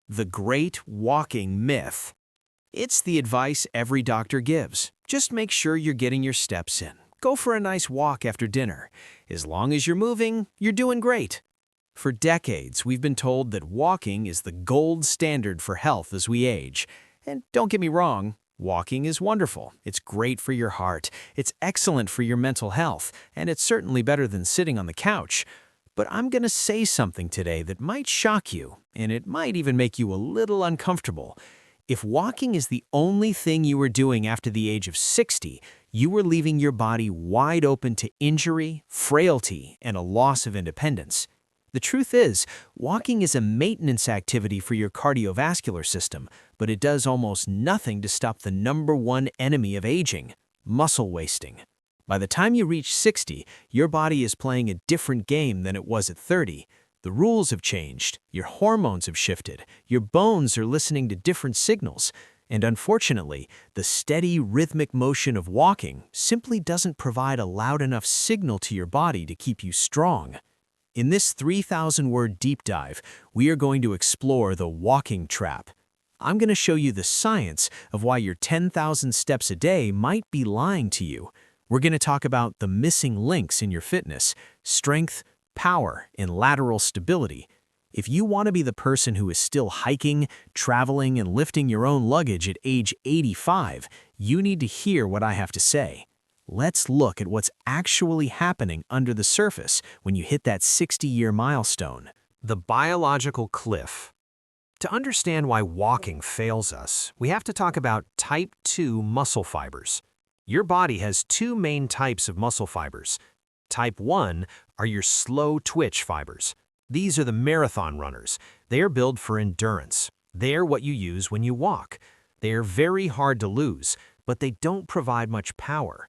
The Great Walking Myth. It's the advice every doctor gives. Just make sure you're getting your steps in. Go for a nice walk after dinner. As long as you're moving, you're doing great. For decades, we've been told that walking is the gold standard for health as we age. And don't get me wrong, walking is wonderful. It's great for your heart. It's excellent for your mental health. And it's certainly better than sitting on the couch. But I'm going to say something today that might shock you, and it might even make you a little uncomfortable. If walking is the only thing you were doing after the age of 60, you were leaving your body wide open to injury, frailty, and a loss of independence. The truth is, walking is a maintenance activity for your cardiovascular system, but it does almost nothing to stop the #1 enemy of aging, muscle wasting. By the time you reach 60, your body is playing a different game than it was at 30. The rules have changed, your hormones have shifted, your bones are listening to different signals, and unfortunately, the steady, rhythmic motion of walking simply doesn't provide a loud enough signal to your body to keep you strong. In this 3,000-word deep dive, we are going to explore the walking trap. I'm going to show you the science of why your 10,000 steps a day might be lying to you. We're going to talk about the missing links in your fitness, strength, power, and lateral stability. If you want to be the person who is still hiking, traveling, and lifting your own luggage at age 85, you need to hear what I have to say. Let's look at what's actually happening under the surface when you hit that 60-year milestone. The biological cliff. To understand why walking fails us, we have to talk about type 2 muscle fibers. Your body has two main types of muscle fibers. Type 1 are your slow twitch fibers. These are the marathon runners. They are built for endurance. They are what you use when you walk. They are very hard to lose, but they don't provide much power.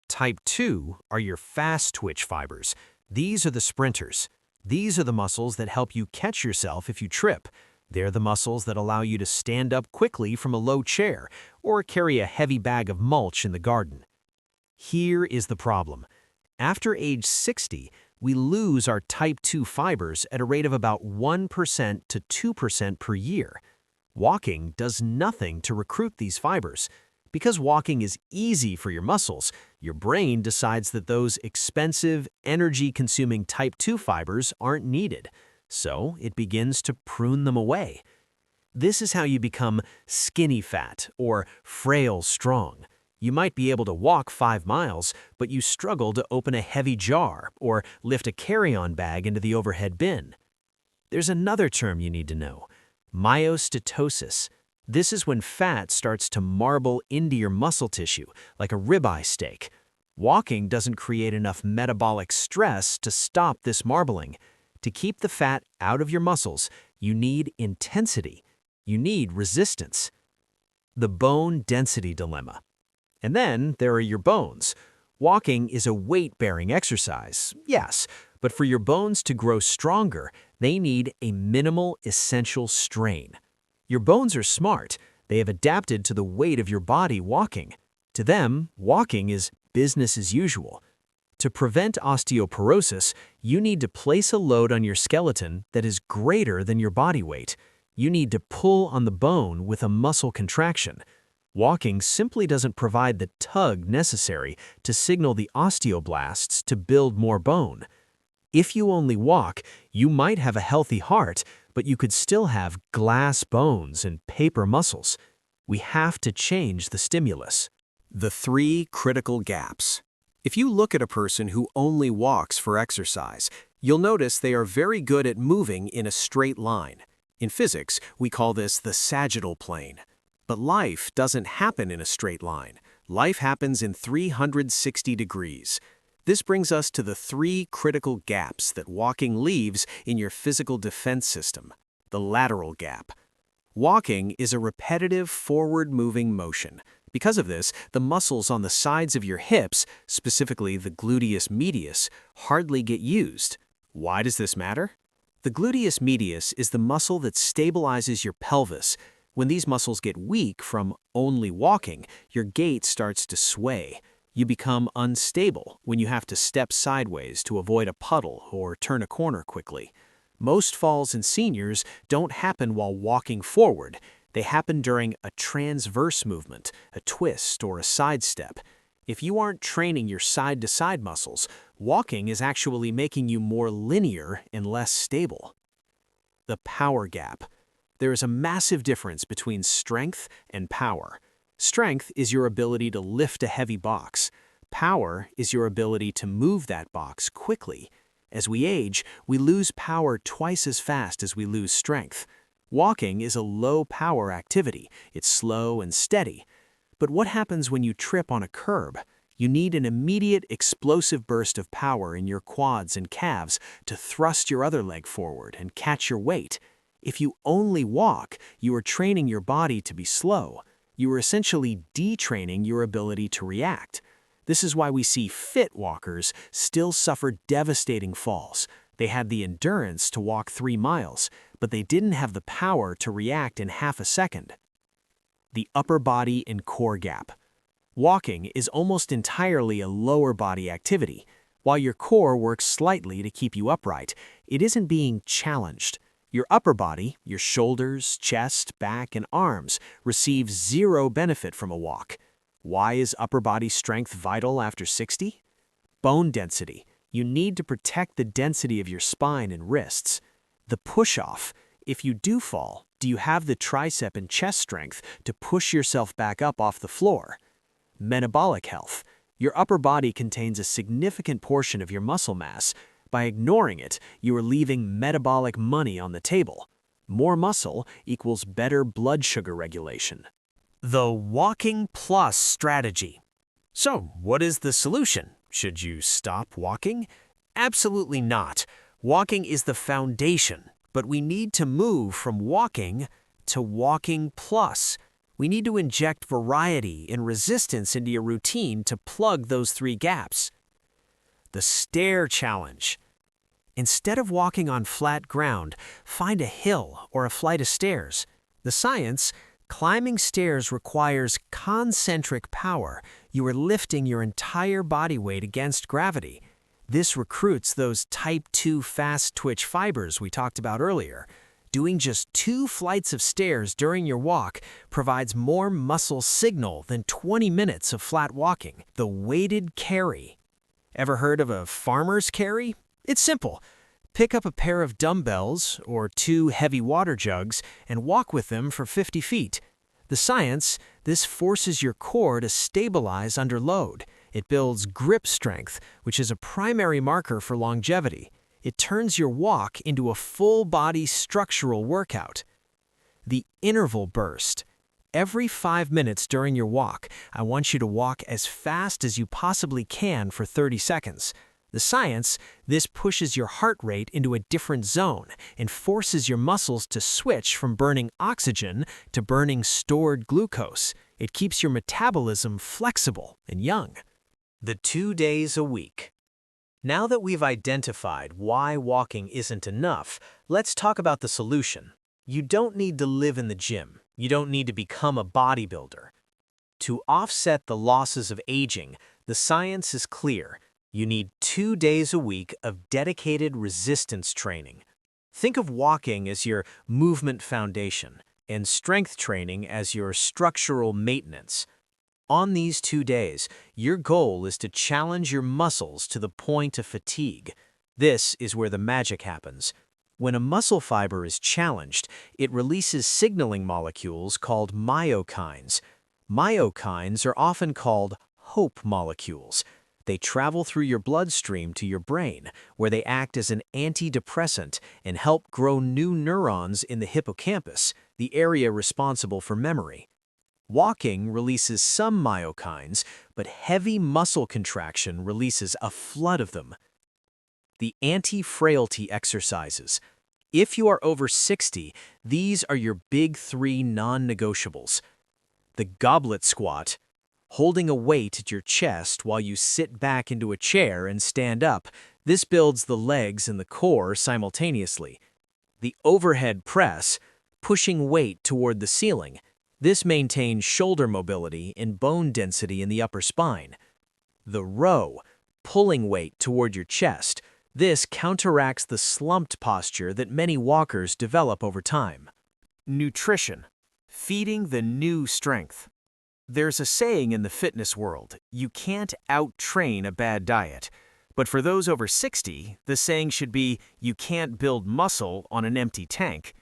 Type 2 are your fast twitch fibers. These are the sprinters. These are the muscles that help you catch yourself if you trip. They're the muscles that allow you to stand up quickly from a low chair or carry a heavy bag of mulch in the garden. Here is the problem. After age 60, we lose our type 2 fibers at a rate of about 1% to 2% per year. Walking does nothing to recruit these fibers. Because walking is easy for your muscles, your brain decides that those expensive, energy-consuming type 2 fibers aren't needed. So it begins to prune them away. This is how you become skinny fat or frail strong. You might be able to walk 5 miles, but you struggle to open a heavy jar or lift a carry-on bag into the overhead bin. There's another term you need to know: myosteatosis. This is when fat starts to marble into your muscle tissue like a ribeye steak. Walking doesn't create enough metabolic stress to stop this marbling. To keep the fat out of your muscles, you need intensity. You need resistance. The bone density dilemma. And then there are your bones. Walking is a weight-bearing exercise, yes, but for your bones to grow stronger, they need a minimal essential strain. Your bones are smart. They have adapted to the weight of your body walking. To them, walking is business as usual. To prevent osteoporosis, you need to place a load on your skeleton that is greater than your body weight. You need to pull on the bone with a muscle contraction. Walking simply doesn't provide the tug necessary to signal the osteoblasts to build more bone. If you only walk, you might have a healthy heart, but you could still have glass bones and paper muscles. We have to change the stimulus. The 3 critical gaps. If you look at a person who only walks for exercise, you'll notice they are very good at moving in a straight line. In physics, we call this the sagittal plane. But life doesn't happen in a straight line. Life happens in 360 degrees. This brings us to the 3 critical gaps that walking leaves in your physical defense system: the lateral gap. Walking is a repetitive forward-moving motion. Because of this, the muscles on the sides of your hips, specifically the gluteus medius, hardly get used. Why does this matter? The gluteus medius is the muscle that stabilizes your pelvis. When these muscles get weak from only walking, your gait starts to sway. You become unstable when you have to step sideways to avoid a puddle or turn a corner quickly. Most falls in seniors don't happen while walking forward. They happen during a transverse movement, a twist, or a sidestep. If you aren't training your side-to-side muscles, walking is actually making you more linear and less stable. The power gap. There is a massive difference between strength and power. Strength is your ability to lift a heavy box. Power is your ability to move that box quickly. As we age, we lose power twice as fast as we lose strength. Walking is a low-power activity. It's slow and steady. But what happens when you trip on a curb? You need an immediate, explosive burst of power in your quads and calves to thrust your other leg forward and catch your weight. If you only walk, you are training your body to be slow. You are essentially detraining your ability to react. This is why we see fit walkers still suffer devastating falls. They had the endurance to walk 3 miles, but they didn't have the power to react in half a second. The upper body and core gap. Walking is almost entirely a lower body activity. While your core works slightly to keep you upright, it isn't being challenged. Your upper body, your shoulders, chest, back, and arms, receive zero benefit from a walk. Why is upper body strength vital after 60? Bone density. You need to protect the density of your spine and wrists. The push-off. If you do fall, do you have the tricep and chest strength to push yourself back up off the floor? Metabolic health. Your upper body contains a significant portion of your muscle mass. By ignoring it, you are leaving metabolic money on the table. More muscle equals better blood sugar regulation. The Walking Plus strategy. So, what is the solution? Should you stop walking? Absolutely not. Walking is the foundation, but we need to move from walking to Walking Plus. We need to inject variety and resistance into your routine to plug those 3 gaps. The stair challenge. Instead of walking on flat ground, find a hill or a flight of stairs. The science: climbing stairs requires concentric power. You are lifting your entire body weight against gravity. This recruits those type 2 fast twitch fibers we talked about earlier. Doing just 2 flights of stairs during your walk provides more muscle signal than 20 minutes of flat walking. The weighted carry. Ever heard of a farmer's carry? It's simple. Pick up a pair of dumbbells or 2 heavy water jugs and walk with them for 50 feet. The science: this forces your core to stabilize under load. It builds grip strength, which is a primary marker for longevity. It turns your walk into a full-body structural workout. The interval burst. Every 5 minutes during your walk, I want you to walk as fast as you possibly can for 30 seconds. The science: this pushes your heart rate into a different zone and forces your muscles to switch from burning oxygen to burning stored glucose. It keeps your metabolism flexible and young. The 2 days a week. Now that we've identified why walking isn't enough, let's talk about the solution. You don't need to live in the gym. You don't need to become a bodybuilder. To offset the losses of aging, the science is clear. You need 2 days a week of dedicated resistance training. Think of walking as your movement foundation and strength training as your structural maintenance. On these 2 days, your goal is to challenge your muscles to the point of fatigue. This is where the magic happens. When a muscle fiber is challenged, it releases signaling molecules called myokines. Myokines are often called hope molecules. They travel through your bloodstream to your brain, where they act as an antidepressant and help grow new neurons in the hippocampus, the area responsible for memory. Walking releases some myokines, but heavy muscle contraction releases a flood of them. The anti-frailty exercises. If you are over 60, these are your big 3 non-negotiables. The goblet squat. Holding a weight at your chest while you sit back into a chair and stand up. This builds the legs and the core simultaneously. The overhead press. Pushing weight toward the ceiling. This maintains shoulder mobility and bone density in the upper spine. The row, pulling weight toward your chest. This counteracts the slumped posture that many walkers develop over time. Nutrition. Feeding the new strength. There's a saying in the fitness world, you can't out-train a bad diet. But for those over 60, the saying should be, you can't build muscle on an empty tank.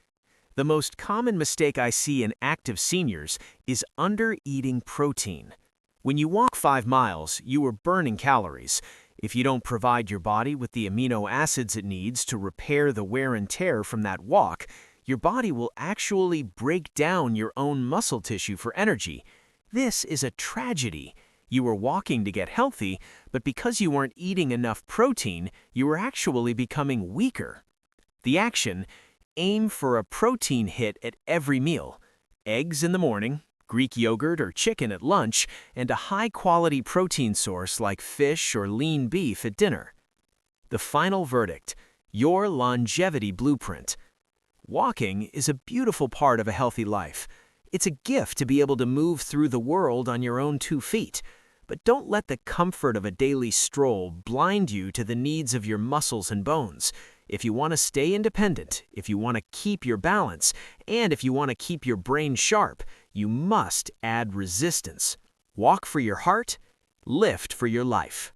The most common mistake I see in active seniors is under-eating protein. When you walk 5 miles, you are burning calories. If you don't provide your body with the amino acids it needs to repair the wear and tear from that walk, your body will actually break down your own muscle tissue for energy. This is a tragedy. You were walking to get healthy, but because you weren't eating enough protein, you were actually becoming weaker. The action: aim for a protein hit at every meal. Eggs in the morning, Greek yogurt or chicken at lunch, and a high-quality protein source like fish or lean beef at dinner. The final verdict: your longevity blueprint. Walking is a beautiful part of a healthy life. It's a gift to be able to move through the world on your own 2 feet. But don't let the comfort of a daily stroll blind you to the needs of your muscles and bones. If you want to stay independent, if you want to keep your balance, and if you want to keep your brain sharp, you must add resistance. Walk for your heart, lift for your life.